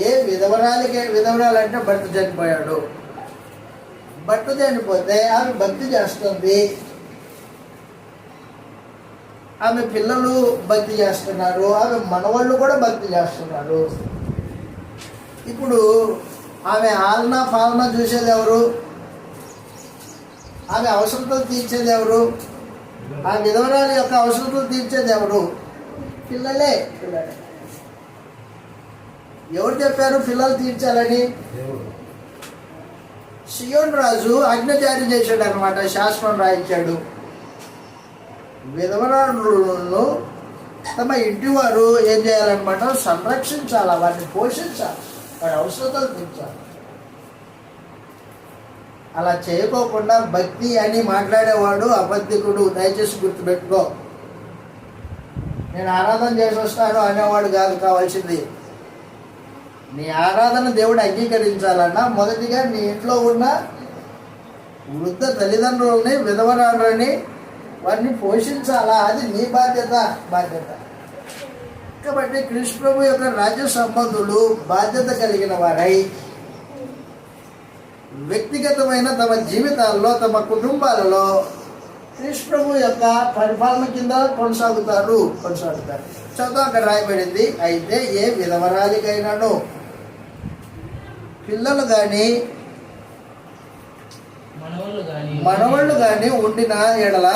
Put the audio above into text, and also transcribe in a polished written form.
ఏ విధవరాలు అంటే భర్త చనిపోయాడు. భర్త చనిపోతే ఆమె భక్తి చేస్తుంది, ఆమె పిల్లలు భక్తి చేస్తున్నారు, ఆమె మనవాళ్ళు కూడా భక్తి చేస్తున్నారు. ఇప్పుడు ఆమె ఆలన పాలన చూసేది ఎవరు? ఆమె అవసరతలు తీర్చేది ఎవరు? ఆ విధవరాలి యొక్క అవసరతలు తీర్చేది ఎవరు? పిల్లలే. ఎవరు చెప్పారు పిల్లలు తీర్చాలని? సియోన్ రాజు ఆజ్ఞ జారీ చేశాడు అనమాట, శాసనం రాయించాడు. విధవరాలను తమ ఇంటి వారు ఏం చేయాలన్నమాట? సంరక్షించాలి, వాటిని పోషించాలి, వాడి అవసరతలు తీర్చాలి. అలా చేయకోకుండా భక్తి అని మాట్లాడేవాడు అబద్ధికుడు. దయచేసి గుర్తుపెట్టుకో. నేను ఆరాధన చేసి వస్తాను అనేవాడు కాదు కావాల్సింది. నీ ఆరాధన దేవుడు అంగీకరించాలన్నా మొదటిగా నీ ఇంట్లో ఉన్న వృద్ధ తల్లిదండ్రులని, విధవరాలని వారిని పోషించాలా, అది నీ బాధ్యత. కాబట్టి కృష్ణ ప్రభు యొక్క రాజ్య సంబంధులు బాధ్యత కలిగిన వారై వ్యక్తిగతమైన తమ జీవితాల్లో, తమ కుటుంబాలలో కృష్ణ ప్రభు యొక్క పరిపాలన కింద కొనసాగుతారు. చదువు అక్కడ రాయబడింది. అయితే ఏ విధవరాలికైనాను పిల్లలు కానీ మనవళ్ళు కానీ ఉండిన ఎడల